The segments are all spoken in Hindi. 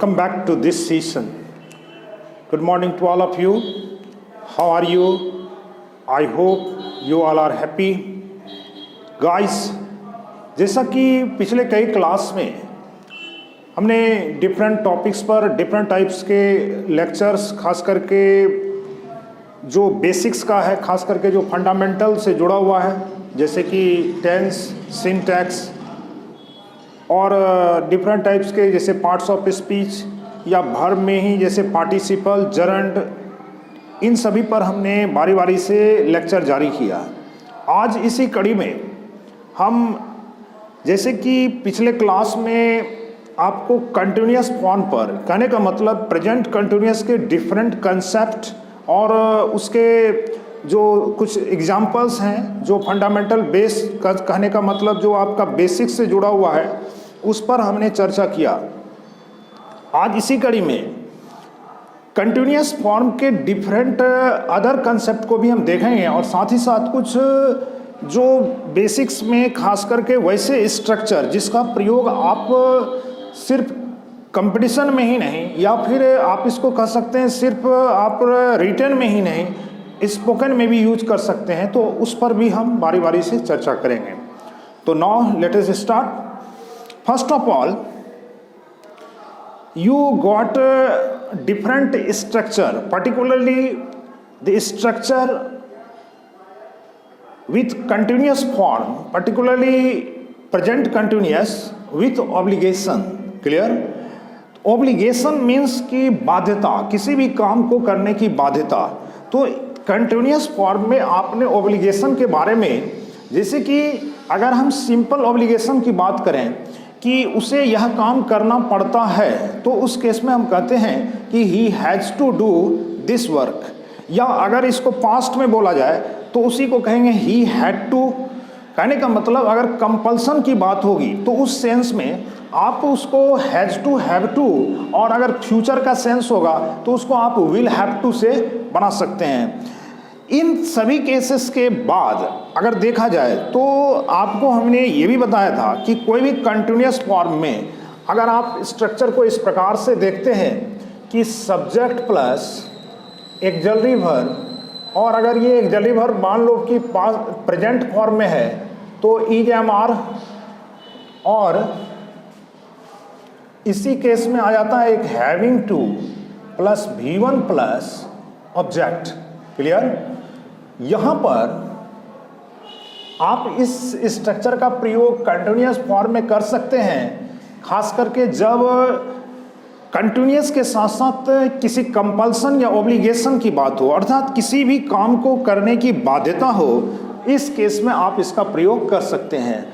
Welcome back to this session. Good morning to all of you. How are you? I hope you all are happy. Guys, जैसा कि पिछले कई क्लास में हमने डिफरेंट टॉपिक्स पर डिफरेंट टाइप्स के लेक्चर्स, खास करके जो बेसिक्स का है, खास करके जो फंडामेंटल से जुड़ा हुआ है, जैसे कि टेंस, सिंटैक्स और डिफरेंट टाइप्स के जैसे पार्ट्स ऑफ स्पीच या वर्ब में ही जैसे पार्टिसिपल, जरंड, इन सभी पर हमने बारी बारी से लेक्चर जारी किया। आज इसी कड़ी में हम जैसे कि पिछले क्लास में आपको कंटिन्यूअस फॉर्म पर, कहने का मतलब प्रेजेंट कंटिन्यूअस के डिफरेंट कंसेप्ट और उसके जो कुछ एग्जाम्पल्स हैं, जो फंडामेंटल बेस का, कहने का मतलब जो आपका बेसिक्स से जुड़ा हुआ है, उस पर हमने चर्चा किया। आज इसी कड़ी में कंटिन्यूअस फॉर्म के डिफरेंट अदर कंसेप्ट को भी हम देखेंगे और साथ ही साथ कुछ जो बेसिक्स में खास करके वैसे स्ट्रक्चर जिसका प्रयोग आप सिर्फ कंपटीशन में ही नहीं, या फिर आप इसको कह सकते हैं सिर्फ आप रिटन में ही नहीं, स्पोकन में भी यूज कर सकते हैं, तो उस पर भी हम बारी बारी से चर्चा करेंगे। तो now let us start. First of all, you got a different structure, particularly the structure with continuous form, particularly present continuous with obligation. Clear? Obligation means कि बाध्यता, किसी भी काम को करने की बाध्यता। तो कंटिन्यूअस फॉर्म में आपने ऑब्लिगेशन के बारे में, जैसे कि अगर हम सिंपल ऑब्लिगेशन की बात करें कि उसे यह काम करना पड़ता है, तो उस केस में हम कहते हैं कि he has to do this work. या अगर इसको पास्ट में बोला जाए तो उसी को कहेंगे ही हैड टू। कहने का मतलब अगर कंपल्सन की बात होगी तो उस सेंस में आप उसको हैज़ टू, हैव टू, और अगर फ्यूचर का सेंस होगा तो उसको आप विल हैव टू से बना सकते हैं। इन सभी केसेस के बाद अगर देखा जाए तो आपको हमने ये भी बताया था कि कोई भी कंटिन्यूअस फॉर्म में अगर आप स्ट्रक्चर को इस प्रकार से देखते हैं कि सब्जेक्ट प्लस एक्सिलरी वर्ब, और अगर ये एक्सिलरी वर्ब मान लो कि प्रेजेंट फॉर्म में है तो इज, एम, आर, और इसी केस में आ जाता है एक having two plus V1 plus object. Clear? यहाँ पर आप इस स्ट्रक्चर का प्रयोग कंटिन्यूअस फॉर्म में कर सकते हैं, खास करके जब कंटिन्यूअस के साथ साथ किसी कंपल्सन या ऑब्लिगेशन की बात हो, अर्थात किसी भी काम को करने की बाध्यता हो। इस केस में आप इसका प्रयोग कर सकते हैं।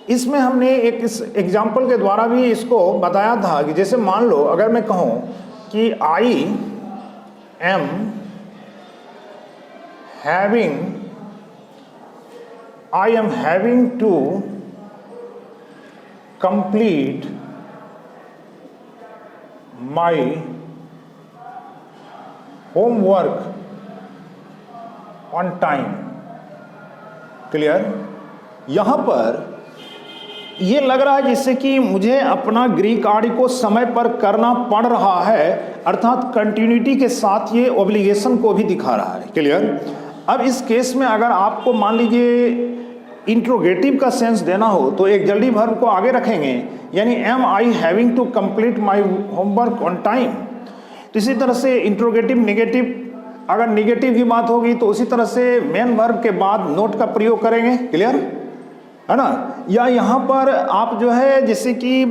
इसमें हमने एक इस एग्जाम्पल के द्वारा भी इसको बताया था कि जैसे मान लो अगर मैं कहूँ कि I am having to complete my homework on time. Clear? यहाँ पर ये लग रहा है जैसे कि मुझे अपना गृह कार्य को समय पर करना पड़ रहा है, अर्थात कंटिन्यूटी के साथ ये ऑब्लिगेशन को भी दिखा रहा है। क्लियर? अब इस केस में अगर आपको मान लीजिए इंट्रोगेटिव का सेंस देना हो तो एक जल्दी वर्ब को आगे रखेंगे, यानी am I having to complete my homework on time. तो इसी तरह से इंट्रोगेटिव नेगेटिव, अगर नेगेटिव की बात होगी तो उसी तरह से मेन वर्ब के बाद नोट का प्रयोग करेंगे। क्लियर है ना? या यहाँ पर आप जो है जैसे कि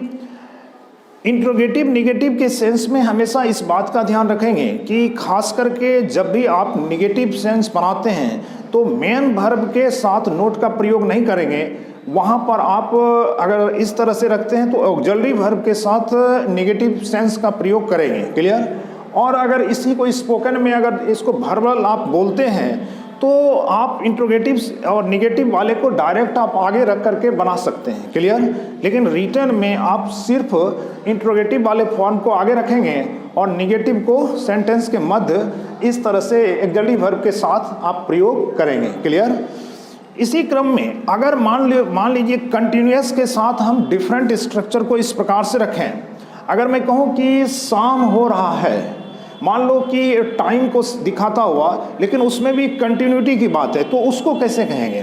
इंट्रोगेटिव नेगेटिव के सेंस में हमेशा इस बात का ध्यान रखेंगे कि खास करके जब भी आप नेगेटिव सेंस बनाते हैं तो मेन वर्ब के साथ नोट का प्रयोग नहीं करेंगे। वहाँ पर आप अगर इस तरह से रखते हैं तो ऑक्सिलरी वर्ब के साथ नेगेटिव सेंस का प्रयोग करेंगे। क्लियर? और अगर इसी को स्पोकन में अगर इसको वर्बल आप बोलते हैं तो आप इंट्रोगेटिव और नेगेटिव वाले को डायरेक्ट आप आगे रख करके बना सकते हैं। क्लियर? लेकिन रिटर्न में आप सिर्फ इंट्रोगेटिव वाले फॉर्म को आगे रखेंगे और नेगेटिव को सेंटेंस के मध्य इस तरह से एक्सिलरी वर्ब के साथ आप प्रयोग करेंगे। क्लियर? इसी क्रम में अगर मान लीजिए कंटिन्यूअस के साथ हम डिफरेंट स्ट्रक्चर को इस प्रकार से रखें, अगर मैं कहूँ कि शाम हो रहा है, मान लो कि टाइम को दिखाता हुआ, लेकिन उसमें भी कंटिन्यूटी की बात है, तो उसको कैसे कहेंगे?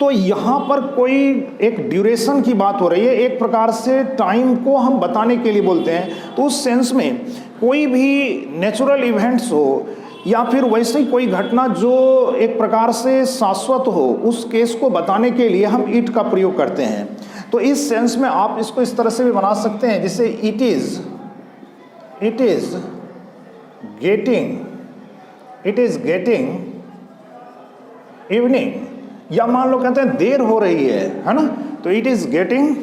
तो यहाँ पर कोई एक ड्यूरेशन की बात हो रही है, एक प्रकार से टाइम को हम बताने के लिए बोलते हैं। तो उस सेंस में कोई भी नेचुरल इवेंट्स हो या फिर वैसे ही कोई घटना जो एक प्रकार से शाश्वत हो, उस केस को बताने के लिए हम इट का प्रयोग करते हैं। तो इस सेंस में आप इसको इस तरह से भी बना सकते हैं, जैसे इट इज गेटिंग इवनिंग, या मान लो कहते हैं देर हो रही है ना, तो इट इज गेटिंग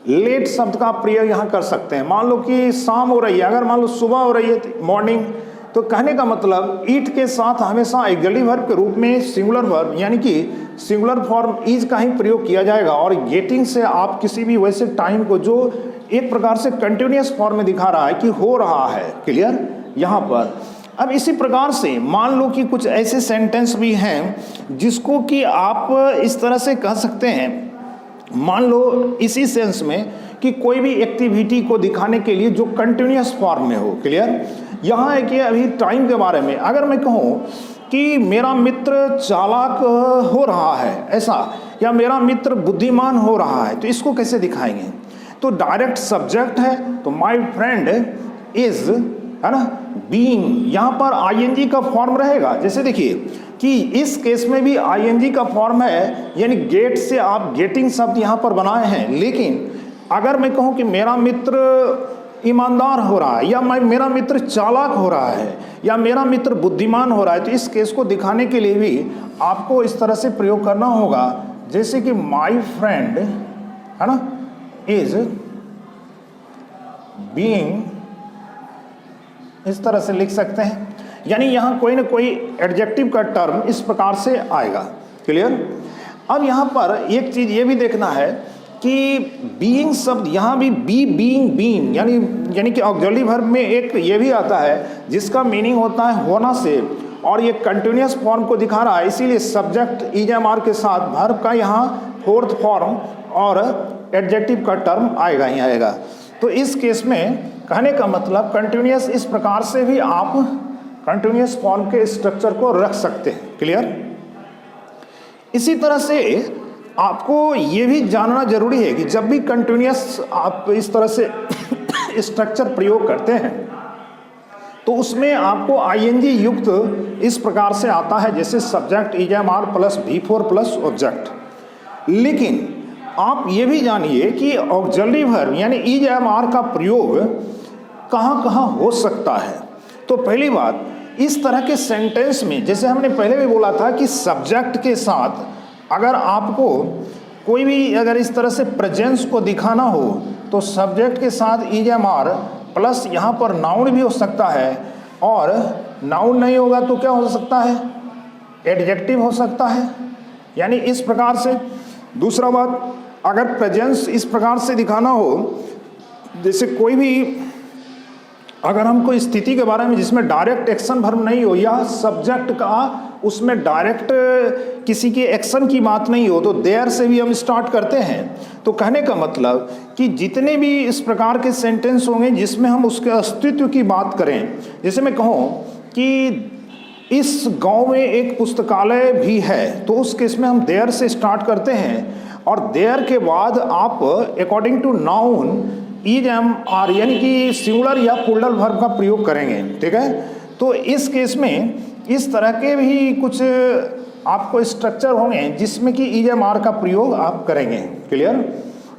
लेट शब्द का प्रयोग यहाँ कर सकते हैं। मान लो कि शाम हो रही है, अगर मान लो सुबह हो रही है मॉर्निंग, तो कहने का मतलब इट के साथ हमेशा ऑक्सिलरी वर्ब के रूप में सिंगुलर वर्ब यानी कि सिंगुलर फॉर्म इज का ही प्रयोग किया जाएगा। और गेटिंग से आप किसी भी वैसे टाइम को जो एक प्रकार से कंटिन्यूअस फॉर्म में दिखा रहा है कि हो रहा है, क्लियर यहाँ पर। अब इसी प्रकार से मान लो कि कुछ ऐसे सेंटेंस भी हैं जिसको कि आप इस तरह से कह सकते हैं, मान लो इसी सेंस में कि कोई भी एक्टिविटी को दिखाने के लिए जो कंटिन्यूअस फॉर्म में हो, क्लियर। यहाँ है कि अभी टाइम के बारे में अगर मैं कहूँ कि मेरा मित्र चालाक हो रहा है ऐसा, या मेरा मित्र बुद्धिमान हो रहा है, तो इसको कैसे दिखाएंगे? तो डायरेक्ट सब्जेक्ट है, तो माय फ्रेंड इज, है ना, बीइंग, यहाँ पर आईएनजी का फॉर्म रहेगा। जैसे देखिए कि इस केस में भी आईएनजी का फॉर्म है, यानी गेट से आप गेटिंग शब्द यहाँ पर बनाए हैं। लेकिन अगर मैं कहूँ कि मेरा मित्र ईमानदार हो रहा है, या मेरा मित्र चालाक हो रहा है, या मेरा मित्र बुद्धिमान हो रहा है, तो इस केस को दिखाने के लिए भी आपको इस तरह से प्रयोग करना होगा, जैसे कि माय फ्रेंड, है ना, इज बीइंग, इस तरह से लिख सकते हैं। यानी यहाँ कोई ना कोई एडजेक्टिव का टर्म इस प्रकार से आएगा, क्लियर। अब यहाँ पर एक चीज ये भी देखना है कि बीइंग शब्द यहाँ भी बीइंग यानी कि ऑक्सिलरी वर्ब में एक ये भी आता है जिसका मीनिंग होता है होना से, और ये कंटिन्यूअस फॉर्म को दिखा रहा है, इसीलिए सब्जेक्ट ईएमआर के साथ वर्ब का यहाँ फोर्थ फॉर्म और एडजेक्टिव का टर्म आएगा ही आएगा। तो इस केस में कहने का मतलब कंटिन्यूअस, इस प्रकार से भी आप कंटिन्यूअस फॉर्म के स्ट्रक्चर को रख सकते हैं, क्लियर। इसी तरह से आपको ये भी जानना जरूरी है कि जब भी कंटिन्यूअस आप इस तरह से स्ट्रक्चर प्रयोग करते हैं तो उसमें आपको आईएनजी युक्त इस प्रकार से आता है, जैसे subject EMR plus V4 plus object. लेकिन आप ये भी जानिए कि ऑक्सिलरी वर्ब यानी ईएमआर का प्रयोग कहाँ कहाँ हो सकता है। तो पहली बात, इस तरह के सेंटेंस में, जैसे हमने पहले भी बोला था कि सब्जेक्ट के साथ अगर आपको कोई भी अगर इस तरह से प्रेजेंस को दिखाना हो तो सब्जेक्ट के साथ ईएमआर प्लस यहाँ पर नाउन भी हो सकता है, और नाउन नहीं होगा तो क्या हो सकता है, एडजेक्टिव हो सकता है, यानी इस प्रकार से। दूसरा बात, अगर प्रेजेंस इस प्रकार से दिखाना हो, जैसे कोई भी अगर हम कोई स्थिति के बारे में जिसमें डायरेक्ट एक्शन वर्ब नहीं हो, या सब्जेक्ट का उसमें डायरेक्ट किसी के एक्शन की बात नहीं हो, तो देयर से भी हम स्टार्ट करते हैं। तो कहने का मतलब कि जितने भी इस प्रकार के सेंटेंस होंगे जिसमें हम उसके अस्तित्व की बात करें, जैसे मैं कहूँ कि इस गांव में एक पुस्तकालय भी है, तो उस केस में हम देयर से स्टार्ट करते हैं, और देयर के बाद आप अकॉर्डिंग टू नाउन ईएमआर यानी कि सिंगुलर या प्लूरल वर्ब का प्रयोग करेंगे, ठीक है। तो इस केस में इस तरह के भी कुछ आपको स्ट्रक्चर होंगे जिसमें कि ईएमआर का प्रयोग आप करेंगे, क्लियर।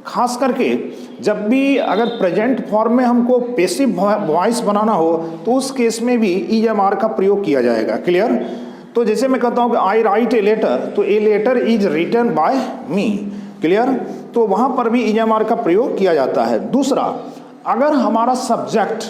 खास करके जब भी अगर प्रेजेंट फॉर्म में हमको पैसिव वॉइस बनाना हो तो उस केस में भी ईएमआर का प्रयोग किया जाएगा, क्लियर। तो जैसे मैं कहता हूँ कि आई राइट ए लेटर, तो a letter is written by me, clear. तो वहाँ पर भी ईएमआर का प्रयोग किया जाता है। दूसरा, अगर हमारा सब्जेक्ट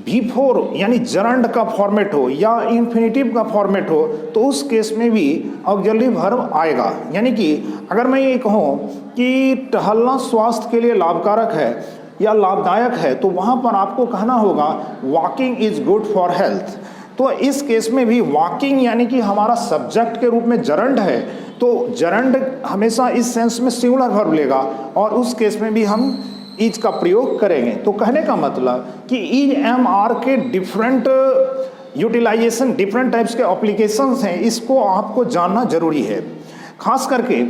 V4 यानी जरंड का फॉर्मेट हो या इन्फिनेटिव का फॉर्मेट हो, तो उस केस में भी ऑक्सिलरी वर्ब आएगा। यानी कि अगर मैं ये कहूँ कि टहलना स्वास्थ्य के लिए लाभकारक है या लाभदायक है, तो वहाँ पर आपको कहना होगा walking is good for health. तो इस केस में भी वॉकिंग यानी कि हमारा सब्जेक्ट के रूप में जरंड है, तो जरंड हमेशा इस सेंस में सिंगुलर वर्ब लेगा, और उस केस में भी हम इज का प्रयोग करेंगे। तो कहने का मतलब कि इज एम आर के डिफरेंट यूटिलाइजेशन, डिफरेंट टाइप्स के एप्लीकेशंस हैं, इसको आपको जानना जरूरी है। खास करके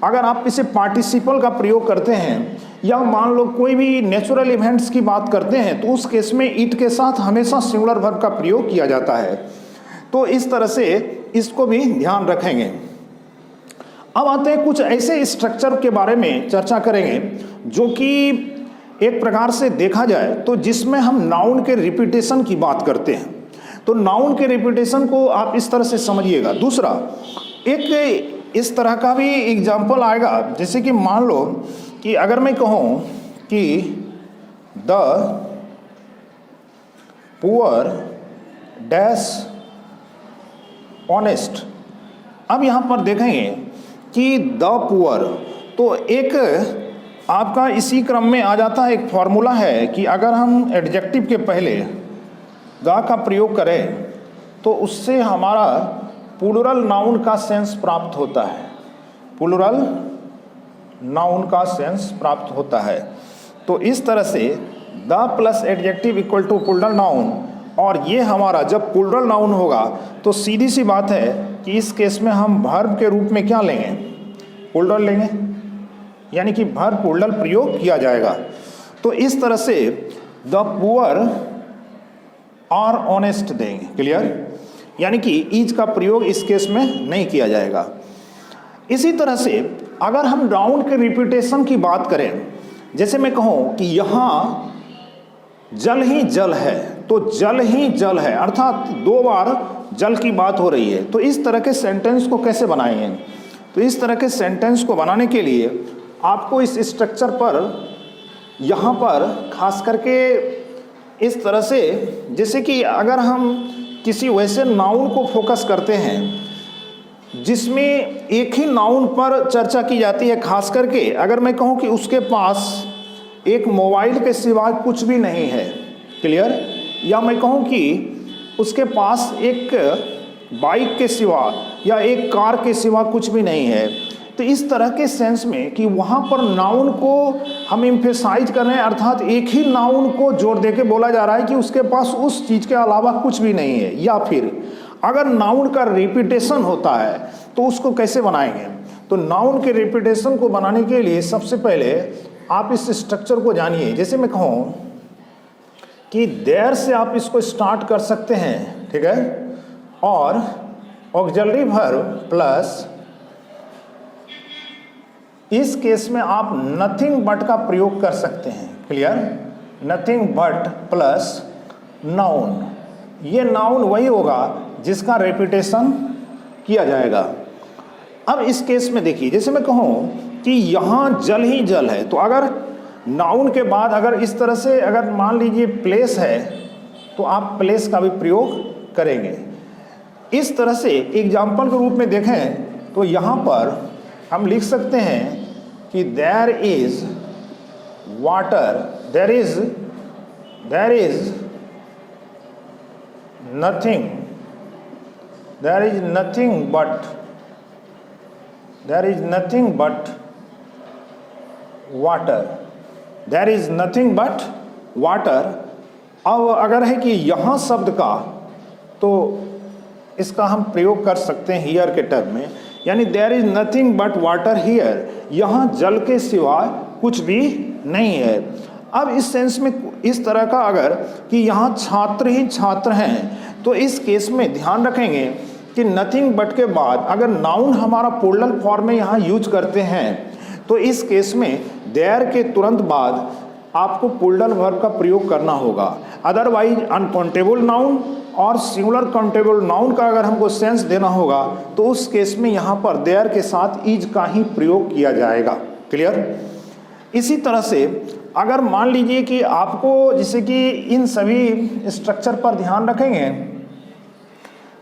अगर आप इसे पार्टिसिपल का प्रयोग करते हैं या मान लो कोई भी नेचुरल इवेंट्स की बात करते हैं तो उस केस में इट के साथ हमेशा सिंगुलर वर्ब का प्रयोग किया जाता है। तो इस तरह से इसको भी ध्यान रखेंगे। अब आते हैं कुछ ऐसे स्ट्रक्चर के बारे में चर्चा करेंगे जो कि एक प्रकार से देखा जाए तो जिसमें हम नाउन के रिपीटेशन की बात करते हैं। तो नाउन के रिपीटेशन को आप इस तरह से समझिएगा। दूसरा एक इस तरह का भी एग्जाम्पल आएगा, जैसे कि मान लो कि अगर मैं कहूँ कि द पुअर डैश ऑनेस्ट। अब यहाँ पर देखेंगे कि द पुअर, तो एक आपका इसी क्रम में आ जाता है, एक फॉर्मूला है कि अगर हम एडजेक्टिव के पहले द का प्रयोग करें तो उससे हमारा प्लूरल नाउन का सेंस प्राप्त होता है, प्लूरल नाउन का सेंस प्राप्त होता है। तो इस तरह से the plus adjective equal to plural noun, और ये हमारा जब प्लूरल नाउन होगा तो सीधी सी बात है कि इस केस में हम वर्ब के रूप में क्या लेंगे, प्लूरल लेंगे, यानी कि वर्ब प्लूरल प्रयोग किया जाएगा। तो इस तरह से द पुअर आर ऑनेस्ट देंगे, क्लियर, यानी कि इज का प्रयोग इस केस में नहीं किया जाएगा। इसी तरह से अगर हम नाउन के रिपीटेशन की बात करें, जैसे मैं कहूँ कि यहाँ जल ही जल है, तो जल ही जल है, अर्थात 2 बार जल की बात हो रही है। तो इस तरह के सेंटेंस को कैसे बनाएंगे? तो इस तरह के सेंटेंस को बनाने के लिए आपको इस स्ट्रक्चर पर यहाँ पर खास करके इस तरह से, जैसे कि अगर हम किसी वैसे नाउन को फोकस करते हैं जिसमें एक ही नाउन पर चर्चा की जाती है, खास करके अगर मैं कहूँ कि उसके पास एक मोबाइल के सिवा कुछ भी नहीं है, क्लियर, या मैं कहूँ कि उसके पास एक बाइक के सिवा या एक कार के सिवा कुछ भी नहीं है, तो इस तरह के सेंस में कि वहाँ पर नाउन को हम एम्फेसाइज कर रहे हैं, अर्थात एक ही नाउन को जोर दे के बोला जा रहा है कि उसके पास उस चीज़ के अलावा कुछ भी नहीं है। या फिर अगर नाउन का रिपीटेशन होता है तो उसको कैसे बनाएंगे? तो नाउन के रिपीटेशन को बनाने के लिए सबसे पहले आप इस स्ट्रक्चर को जानिए। जैसे मैं कहूँ कि देयर से आप इसको स्टार्ट कर सकते हैं, ठीक है, और ऑक्सिलरी वर्ब प्लस, इस केस में आप नथिंग बट का प्रयोग कर सकते हैं, clear, nothing but plus noun. ये नाउन वही होगा जिसका रिपीटेशन किया जाएगा। अब इस केस में देखिए, जैसे मैं कहूँ कि यहाँ जल ही जल है, तो अगर नाउन के बाद अगर इस तरह से अगर मान लीजिए प्लेस है तो आप प्लेस का भी प्रयोग करेंगे। इस तरह से एग्जाम्पल के रूप में देखें तो यहाँ पर हम लिख सकते हैं कि there is water, there is nothing but water. अब अगर है कि यहाँ शब्द का, तो इसका हम प्रयोग कर सकते हैं हियर के टर्म में, यानी there is nothing but water here, यहाँ जल के सिवा कुछ भी नहीं है। अब इस सेंस में इस तरह का अगर कि यहाँ छात्र ही छात्र हैं, तो इस केस में ध्यान रखेंगे कि नथिंग बट के बाद अगर नाउन हमारा प्लूरल फॉर्म में यहाँ यूज करते हैं तो इस केस में देयर के तुरंत बाद आपको प्लूरल वर्ब का प्रयोग करना होगा। अदरवाइज अनकाउंटेबल नाउन और सिंगुलर काउंटेबल नाउन का अगर हमको सेंस देना होगा तो उस केस में यहाँ पर देयर के साथ इज का ही प्रयोग किया जाएगा, क्लियर। इसी तरह से अगर मान लीजिए कि आपको, जैसे कि इन सभी स्ट्रक्चर पर ध्यान रखेंगे,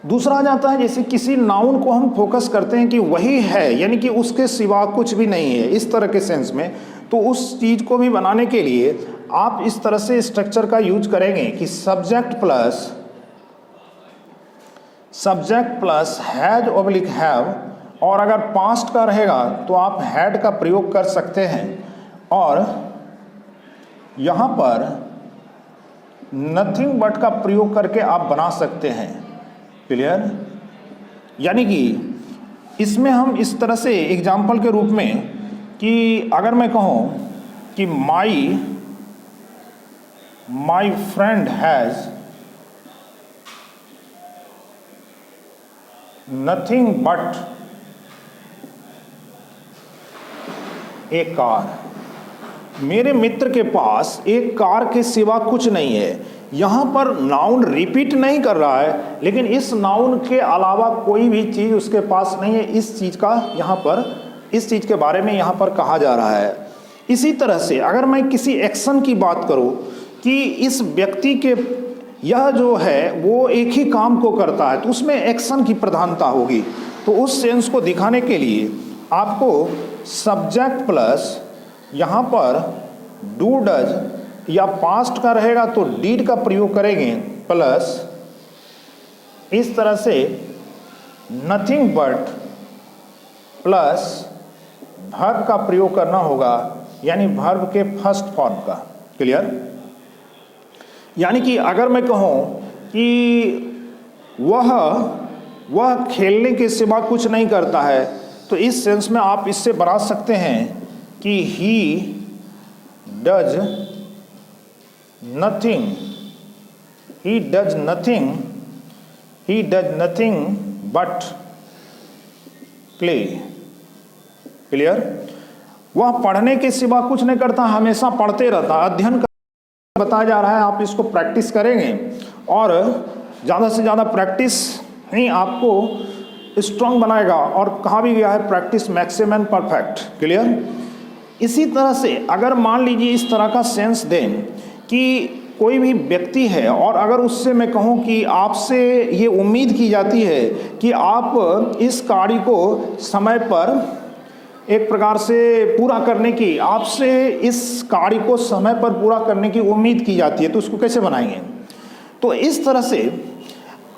दूसरा आ जाता है जैसे किसी नाउन को हम फोकस करते हैं कि वही है, यानी कि उसके सिवा कुछ भी नहीं है, इस तरह के सेंस में, तो उस चीज़ को भी बनाने के लिए आप इस तरह से स्ट्रक्चर का यूज करेंगे कि subject plus has oblique have, और अगर पास्ट का रहेगा तो आप हैड का प्रयोग कर सकते हैं, और यहाँ पर नथिंग बट का प्रयोग करके आप बना सकते हैं। क्लियर? यानी कि इसमें हम इस तरह से एग्जाम्पल के रूप में कि अगर मैं कहूँ कि my friend has nothing but A car, मेरे मित्र के पास एक कार के सिवा कुछ नहीं है। यहाँ पर नाउन रिपीट नहीं कर रहा है, लेकिन इस नाउन के अलावा कोई भी चीज़ उसके पास नहीं है। इस चीज़ का यहाँ पर, इस चीज़ के बारे में यहाँ पर कहा जा रहा है। इसी तरह से अगर मैं किसी एक्शन की बात करूँ कि इस व्यक्ति के यह जो है वो एक ही काम को करता है, तो उसमें एक्शन की प्रधानता होगी। तो उस सेंस को दिखाने के लिए आपको सब्जेक्ट प्लस यहाँ पर डू डज या पास्ट का रहेगा तो डीड का प्रयोग करेंगे, प्लस इस तरह से नथिंग बट प्लस वर्ब का प्रयोग करना होगा, यानी वर्ब के फर्स्ट फॉर्म का। क्लियर? यानी कि अगर मैं कहूँ कि वह खेलने के सिवा कुछ नहीं करता है, तो इस सेंस में आप इससे बना सकते हैं कि he does nothing but play. Clear? वह पढ़ने के सिवा कुछ नहीं करता, हमेशा पढ़ते रहता, अध्ययन बताया जा रहा है। आप इसको प्रैक्टिस करेंगे और ज़्यादा से ज़्यादा प्रैक्टिस ही आपको स्ट्रांग बनाएगा, और कहा भी गया है practice max man perfect. Clear? इसी तरह से अगर मान लीजिए इस तरह का सेंस दें कि कोई भी व्यक्ति है और अगर उससे मैं कहूँ कि आपसे ये उम्मीद की जाती है कि आप इस कार्य को समय पर एक प्रकार से पूरा करने की, आपसे इस कार्य को समय पर पूरा करने की उम्मीद की जाती है, तो उसको कैसे बनाएंगे? तो इस तरह से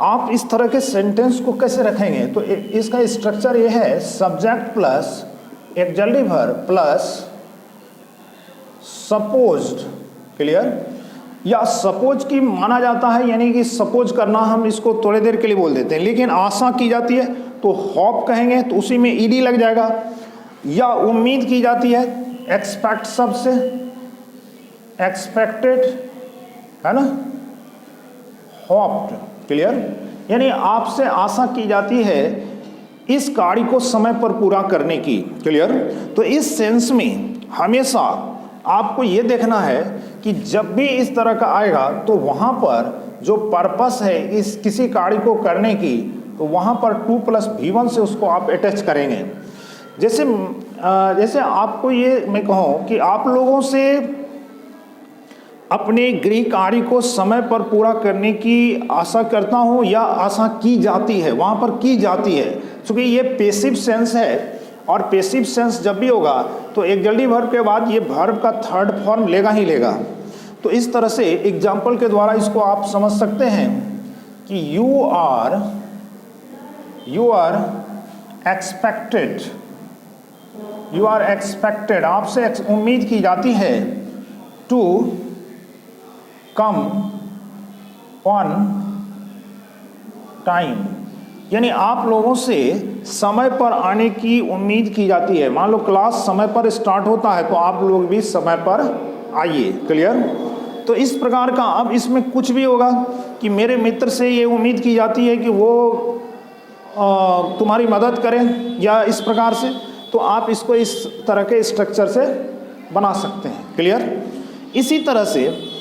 आप इस तरह के सेंटेंस को कैसे रखेंगे? तो इसका स्ट्रक्चर ये है, subject plus auxiliary verb plus supposed. Clear? या सपोज की माना जाता है, यानी कि सपोज करना, हम इसको थोड़ी देर के लिए बोल देते हैं, लेकिन आशा की जाती है तो होप कहेंगे, तो उसी में ईडी लग जाएगा। या उम्मीद की जाती है, एक्सपेक्ट शब्द से, एक्सपेक्टेड है ना, होप्ड। क्लियर? यानी आपसे आशा की जाती है इस कार्य को समय पर पूरा करने की। क्लियर? तो इस सेंस में हमेशा आपको ये देखना है कि जब भी इस तरह का आएगा तो वहाँ पर जो पर्पस है इस किसी कार्य को करने की, तो वहाँ पर 2 + V1 से उसको आप अटैच करेंगे। जैसे आपको ये मैं कहूँ कि आप लोगों से अपने गृह कार्य को समय पर पूरा करने की आशा करता हूँ, या आशा की जाती है, वहाँ पर की जाती है, क्योंकि ये पैसिव सेंस है, और पैसिव सेंस जब भी होगा तो ऑक्सिलरी वर्ब के बाद ये वर्ब का थर्ड फॉर्म लेगा ही लेगा। तो इस तरह से एग्जाम्पल के द्वारा इसको आप समझ सकते हैं कि यू आर एक्सपेक्टेड, आपसे उम्मीद की जाती है, टू कम ऑन टाइम, यानी आप लोगों से समय पर आने की उम्मीद की जाती है। मान लो क्लास समय पर स्टार्ट होता है तो आप लोग भी समय पर आइए। क्लियर? तो इस प्रकार का, अब इसमें कुछ भी होगा कि मेरे मित्र से ये उम्मीद की जाती है कि वो तुम्हारी मदद करें, या इस प्रकार से, तो आप इसको इस तरह के स्ट्रक्चर से बना सकते हैं। क्लियर? इसी तरह से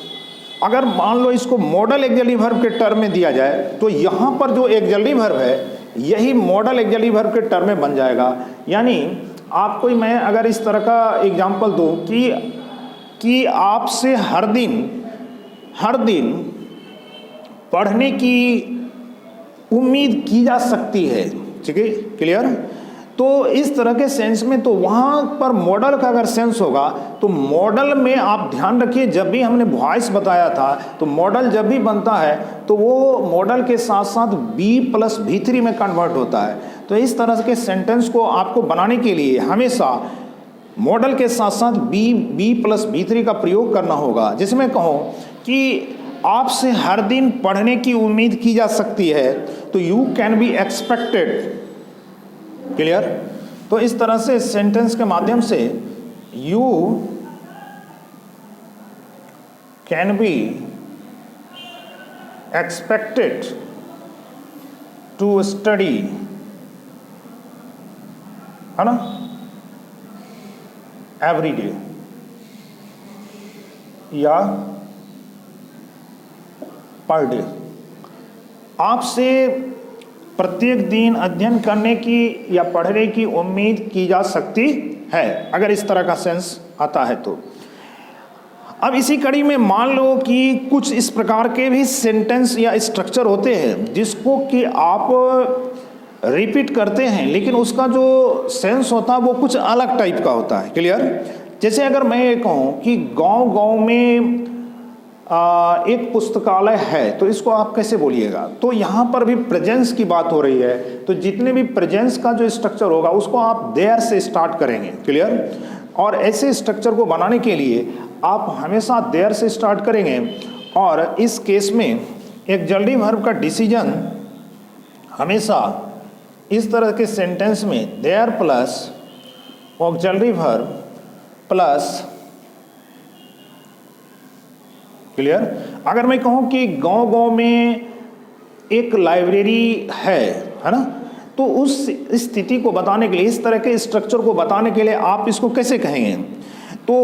अगर मान लो इसको मॉडल ऑक्सिलरी वर्ब के टर्म में दिया जाए, तो यहाँ पर जो ऑक्सिलरी वर्ब है यही मॉडल ऑक्सिलरी वर्ब के टर्म में बन जाएगा। यानी आपको मैं अगर इस तरह का एग्जांपल दूं कि आपसे हर दिन पढ़ने की उम्मीद की जा सकती है। ठीक है? क्लियर? तो इस तरह के सेंस में, तो वहाँ पर मॉडल का अगर सेंस होगा तो मॉडल में आप ध्यान रखिए, जब भी हमने वॉइस बताया था तो मॉडल जब भी बनता है तो वो मॉडल के साथ साथ B + V3 में कन्वर्ट होता है। तो इस तरह के सेंटेंस को आपको बनाने के लिए हमेशा मॉडल के साथ साथ बी प्लस B3 का प्रयोग करना होगा। जैसे मैं कहूँ कि आपसे हर दिन पढ़ने की उम्मीद की जा सकती है, तो you can be expected. Clear? तो इस तरह से सेंटेंस के माध्यम से you can be expected to study, है ना, एवरी डे, या पर डे। आपसे प्रत्येक दिन अध्ययन करने की या पढ़ने की उम्मीद की जा सकती है, अगर इस तरह का सेंस आता है तो। अब इसी कड़ी में मान लो कि कुछ इस प्रकार के भी सेंटेंस या स्ट्रक्चर होते हैं जिसको कि आप रिपीट करते हैं, लेकिन उसका जो सेंस होता है वो कुछ अलग टाइप का होता है। क्लियर? जैसे अगर मैं ये कहूँ कि गांव-गांव में एक पुस्तकालय है, तो इसको आप कैसे बोलिएगा? तो यहाँ पर भी प्रेजेंस की बात हो रही है, तो जितने भी प्रेजेंस का जो स्ट्रक्चर होगा उसको आप देयर से स्टार्ट करेंगे। क्लियर? और ऐसे स्ट्रक्चर को बनाने के लिए आप हमेशा देयर से स्टार्ट करेंगे, और इस केस में ऑक्सिलरी वर्ब का डिसीजन हमेशा इस तरह के सेंटेंस में there plus auxiliary verb plus. Clear? अगर मैं कहूँ कि गांव-गांव में एक लाइब्रेरी है ना, तो उस स्थिति को बताने के लिए, इस तरह के स्ट्रक्चर को बताने के लिए आप इसको कैसे कहेंगे? तो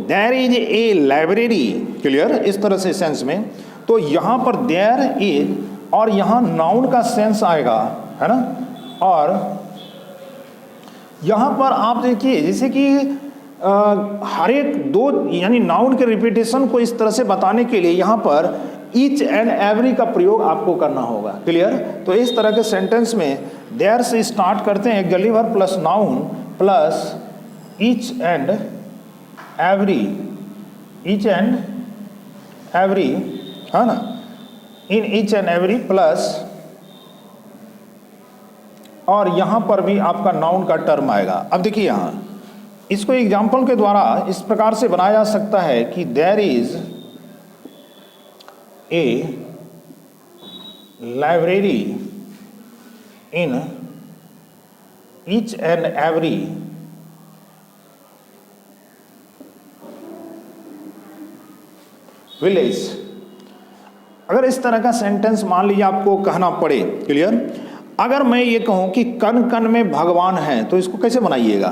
there is a library. Clear? इस तरह से सेंस में, तो यहाँ पर देयर इज और यहाँ नाउन का सेंस आएगा, है ना, और यहाँ पर आप देखिए जैसे कि हर एक दो यानी नाउन के रिपीटेशन को इस तरह से बताने के लिए यहाँ पर ईच एंड एवरी का प्रयोग आपको करना होगा। क्लियर? तो इस तरह के सेंटेंस में देयर से स्टार्ट करते हैं auxiliary verb plus noun plus each and every, each and every, है ना, इन ईच एंड एवरी प्लस, और यहाँ पर भी आपका नाउन का टर्म आएगा। अब देखिए यहाँ इसको एग्जाम्पल के द्वारा इस प्रकार से बनाया जा सकता है कि there is a library in each and every village. अगर इस तरह का सेंटेंस मान लीजिए आपको कहना पड़े। क्लियर? अगर मैं ये कहूँ कि कण कण में भगवान है, तो इसको कैसे बनाइएगा?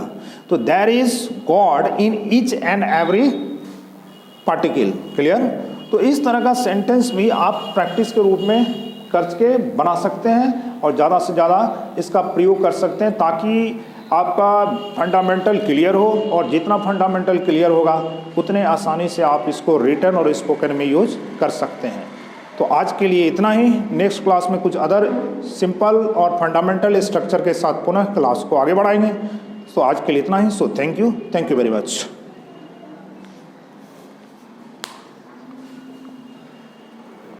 तो there is God in each and every particle. Clear? तो इस तरह का सेंटेंस भी आप प्रैक्टिस के रूप में करके बना सकते हैं और ज़्यादा से ज़्यादा इसका प्रयोग कर सकते हैं, ताकि आपका फंडामेंटल क्लियर हो, और जितना फंडामेंटल क्लियर होगा उतने आसानी से आप इसको रिटन और स्पोकन में यूज कर सकते हैं। तो आज के लिए इतना ही। नेक्स्ट क्लास में कुछ अदर सिंपल और फंडामेंटल स्ट्रक्चर के साथ पुनः क्लास को आगे बढ़ाएंगे। तो आज के लिए इतना ही। So thank you very much.